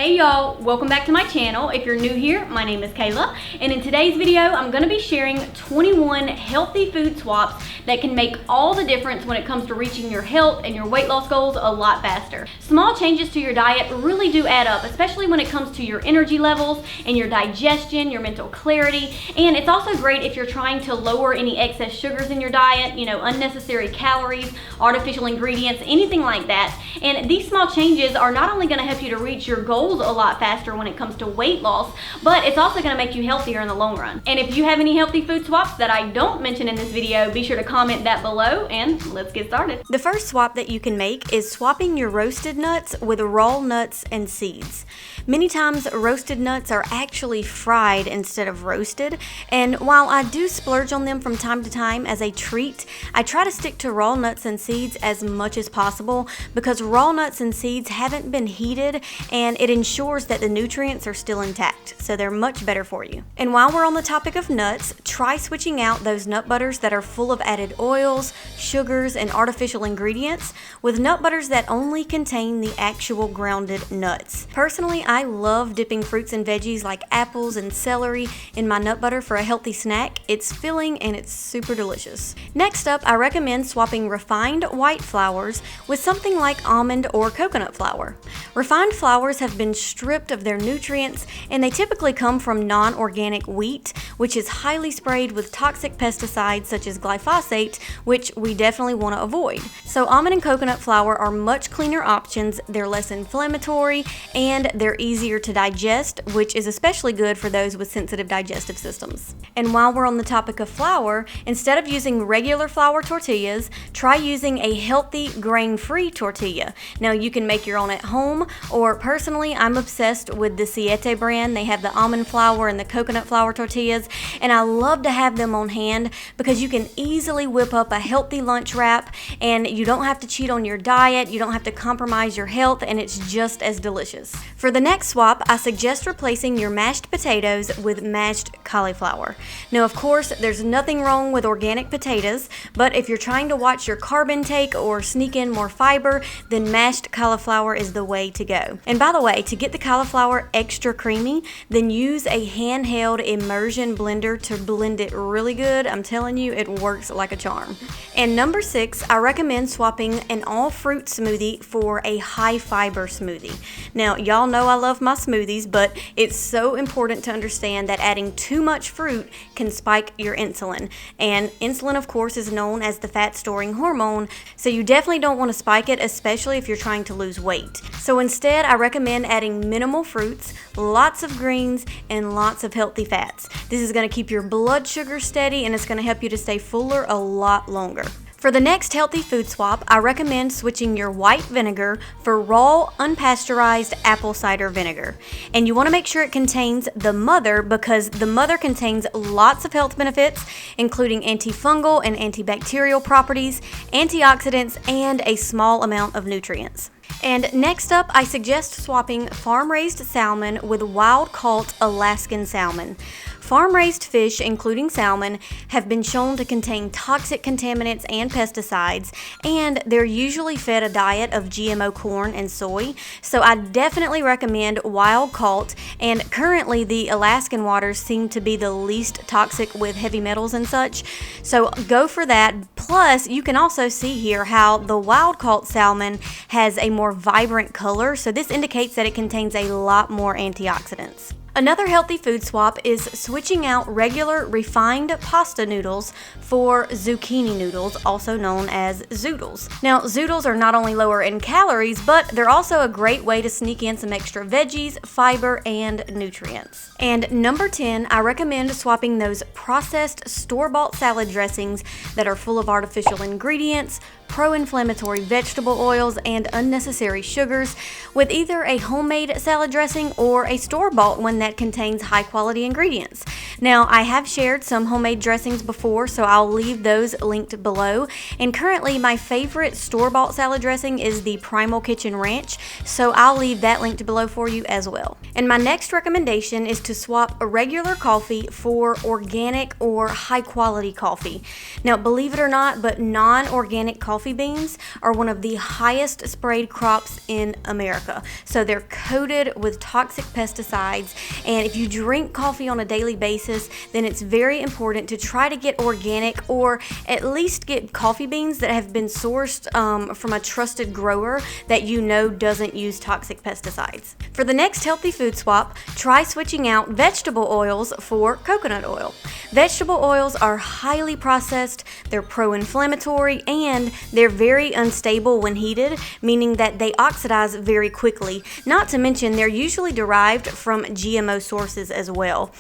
Hey y'all, welcome back to my channel. If you're new here, my name is Kayla, and in today's video, I'm going to be sharing 21 healthy food swaps that can make all the difference when it comes to reaching your health and your weight loss goals a lot faster. Small changes to your diet really do add up, especially when it comes to your energy levels and your digestion, your mental clarity, and it's also great if you're trying to lower any excess sugars in your diet, unnecessary calories, artificial ingredients, anything like that. And these small changes are not only going to help you to reach your goals a lot faster when it comes to weight loss, but it's also going to make you healthier in the long run. And if you have any healthy food swaps that I don't mention in this video, be sure to comment that below and let's get started. The first swap that you can make is swapping your roasted nuts with raw nuts and seeds. Many times roasted nuts are actually fried instead of roasted, and while I do splurge on them from time to time as a treat, I try to stick to raw nuts and seeds as much as possible because raw nuts and seeds haven't been heated and it ensures that the nutrients are still intact, so they're much better for you. And while we're on the topic of nuts, try switching out those nut butters that are full of added oils, sugars, and artificial ingredients with nut butters that only contain the actual grounded nuts. Personally, I love dipping fruits and veggies like apples and celery in my nut butter for a healthy snack. It's filling and it's super delicious. Next up, I recommend swapping refined white flours with something like almond or coconut flour. Refined flours have been stripped of their nutrients and they typically come from non-organic wheat, which is highly sprayed with toxic pesticides such as glyphosate, which we definitely want to avoid. So almond and coconut flour are much cleaner options, they're less inflammatory, and they're easier to digest, which is especially good for those with sensitive digestive systems. And while we're on the topic of flour, instead of using regular flour tortillas, try using a healthy grain-free tortilla. Now you can make your own at home, or personally I'm obsessed with the Siete brand. They have the almond flour and the coconut flour tortillas, and I love to have them on hand because you can easily whip up a healthy lunch wrap and you don't have to cheat on your diet, you don't have to compromise your health, and it's just as delicious. For the next swap, I suggest replacing your mashed potatoes with mashed cauliflower. Now, of course, there's nothing wrong with organic potatoes, but if you're trying to watch your carb intake or sneak in more fiber, then mashed cauliflower is the way to go. And by the way, to get the cauliflower extra creamy, then use a handheld immersion blender to blend it really good. I'm telling you, it works like a charm. And number 6, I recommend swapping an all-fruit smoothie for a high-fiber smoothie. Now, y'all know I love my smoothies, but it's so important to understand that adding too much fruit can spike your insulin. And insulin, of course, is known as the fat-storing hormone, so you definitely don't want to spike it, especially if you're trying to lose weight. So instead, I recommend adding minimal fruits, lots of greens, and lots of healthy fats. This is going to keep your blood sugar steady, and it's going to help you to stay fuller a lot longer. For the next healthy food swap, I recommend switching your white vinegar for raw, unpasteurized apple cider vinegar. And you want to make sure it contains the mother because the mother contains lots of health benefits, including antifungal and antibacterial properties, antioxidants, and a small amount of nutrients. And next up, I suggest swapping farm-raised salmon with wild-caught Alaskan salmon. Farm-raised fish, including salmon, have been shown to contain toxic contaminants and pesticides, and they're usually fed a diet of GMO corn and soy, so I definitely recommend wild-caught, and currently the Alaskan waters seem to be the least toxic with heavy metals and such, so go for that. Plus, you can also see here how the wild-caught salmon has a more vibrant color, so this indicates that it contains a lot more antioxidants. Another healthy food swap is switching out regular refined pasta noodles for zucchini noodles, also known as zoodles. Now, zoodles are not only lower in calories, but they're also a great way to sneak in some extra veggies, fiber, and nutrients. And number 10, I recommend swapping those processed store-bought salad dressings that are full of artificial ingredients, pro-inflammatory vegetable oils, and unnecessary sugars with either a homemade salad dressing or a store-bought one that contains high-quality ingredients. Now, I have shared some homemade dressings before, so I'll leave those linked below. And currently, my favorite store-bought salad dressing is the Primal Kitchen Ranch, so I'll leave that linked below for you as well. And my next recommendation is to swap a regular coffee for organic or high-quality coffee. Now, believe it or not, but non-organic coffee coffee beans are one of the highest sprayed crops in America. So they're coated with toxic pesticides, and if you drink coffee on a daily basis, then it's very important to try to get organic, or at least get coffee beans that have been sourced from a trusted grower that you know doesn't use toxic pesticides. For the next healthy food swap, try switching out vegetable oils for coconut oil. Vegetable oils are highly processed, they're pro-inflammatory, and they're very unstable when heated, meaning that they oxidize very quickly. Not to mention, they're usually derived from GMO sources as well.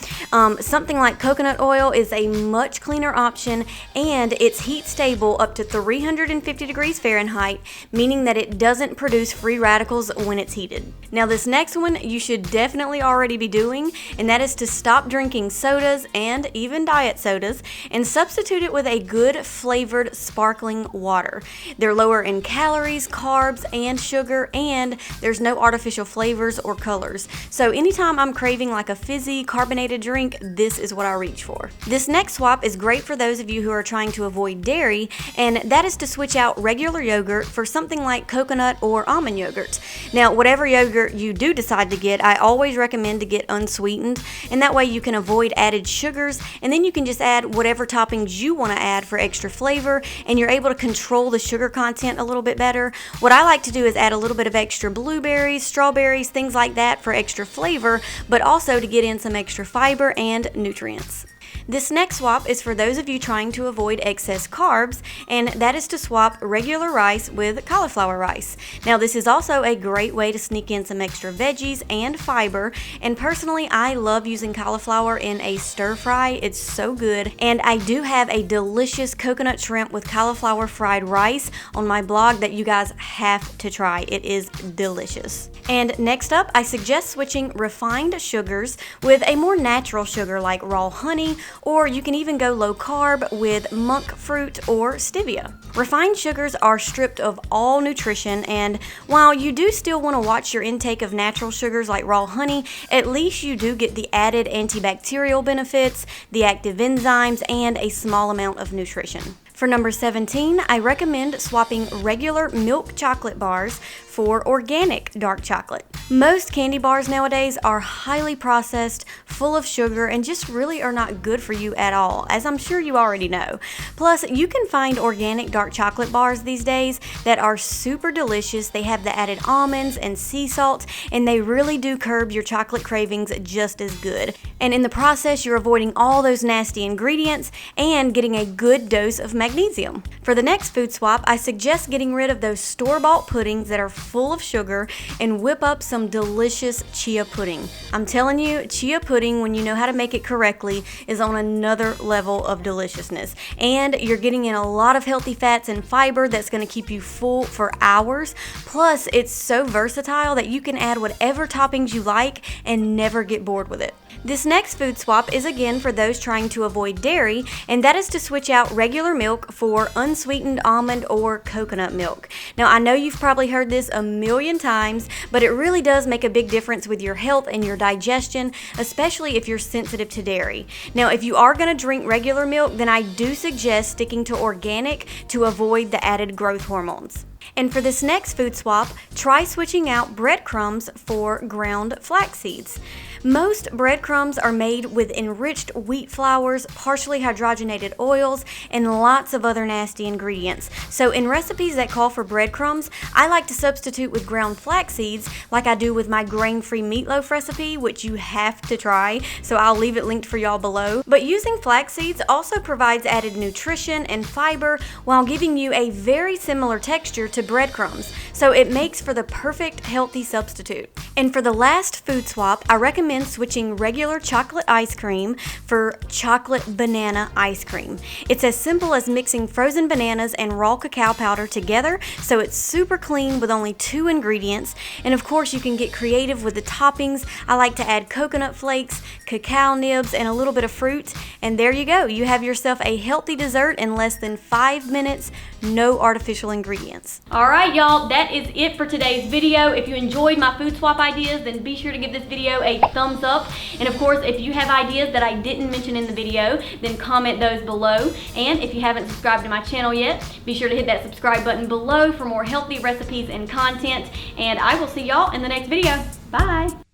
Something like coconut oil is a much cleaner option, and it's heat stable up to 350 degrees Fahrenheit, meaning that it doesn't produce free radicals when it's heated. Now, this next one you should definitely already be doing, and that is to stop drinking sodas and even diet sodas and substitute it with a good flavored sparkling water. They're lower in calories, carbs, and sugar, and there's no artificial flavors or colors. So anytime I'm craving like a fizzy carbonated drink, this is what I reach for. This next swap is great for those of you who are trying to avoid dairy, and that is to switch out regular yogurt for something like coconut or almond yogurt. Now, whatever yogurt you do decide to get, I always recommend to get unsweetened, and that way you can avoid added sugars, and then you can just add whatever toppings you want to add for extra flavor, and you're able to control the sugar content a little bit better. What I like to do is add a little bit of extra blueberries, strawberries, things like that for extra flavor, but also to get in some extra fiber and nutrients. This next swap is for those of you trying to avoid excess carbs, and that is to swap regular rice with cauliflower rice. Now, this is also a great way to sneak in some extra veggies and fiber, and personally, I love using cauliflower in a stir fry. It's so good, and I do have a delicious coconut shrimp with cauliflower fried rice on my blog that you guys have to try. It is delicious. And next up, I suggest switching refined sugars with a more natural sugar like raw honey, or you can even go low carb with monk fruit or stevia. Refined sugars are stripped of all nutrition, and while you do still want to watch your intake of natural sugars like raw honey, at least you do get the added antibacterial benefits, the active enzymes, and a small amount of nutrition. For number 17, I recommend swapping regular milk chocolate bars for organic dark chocolate. Most candy bars nowadays are highly processed, full of sugar, and just really are not good for you at all, as I'm sure you already know. Plus, you can find organic dark chocolate bars these days that are super delicious. They have the added almonds and sea salt, and they really do curb your chocolate cravings just as good. And in the process, you're avoiding all those nasty ingredients and getting a good dose of magnesium. For the next food swap, I suggest getting rid of those store-bought puddings that are full of sugar and whip up some delicious chia pudding. I'm telling you, chia pudding, when you know how to make it correctly, is on another level of deliciousness. And you're getting in a lot of healthy fats and fiber that's going to keep you full for hours. Plus, it's so versatile that you can add whatever toppings you like and never get bored with it. This next food swap is again for those trying to avoid dairy, and that is to switch out regular milk for unsweetened almond or coconut milk. Now, I know you've probably heard this a million times, but it really does make a big difference with your health and your digestion, especially if you're sensitive to dairy. Now, if you are going to drink regular milk, then I do suggest sticking to organic to avoid the added growth hormones. And for this next food swap, try switching out breadcrumbs for ground flax seeds. Most breadcrumbs are made with enriched wheat flours, partially hydrogenated oils, and lots of other nasty ingredients. So in recipes that call for breadcrumbs, I like to substitute with ground flax seeds like I do with my grain-free meatloaf recipe, which you have to try, so I'll leave it linked for y'all below. But using flax seeds also provides added nutrition and fiber while giving you a very similar texture to breadcrumbs, so it makes for the perfect healthy substitute. And for the last food swap, I recommend switching regular chocolate ice cream for chocolate banana ice cream. It's as simple as mixing frozen bananas and raw cacao powder together, so it's super clean with only 2 ingredients. And of course, you can get creative with the toppings. I like to add coconut flakes, cacao nibs, and a little bit of fruit. And there you go. You have yourself a healthy dessert in less than 5 minutes, no artificial ingredients. All right, y'all, that is it for today's video. If you enjoyed my food swap ideas, then be sure to give this video a thumbs up. And of course, if you have ideas that I didn't mention in the video, then comment those below. And if you haven't subscribed to my channel yet, be sure to hit that subscribe button below for more healthy recipes and content. And I will see y'all in the next video. Bye.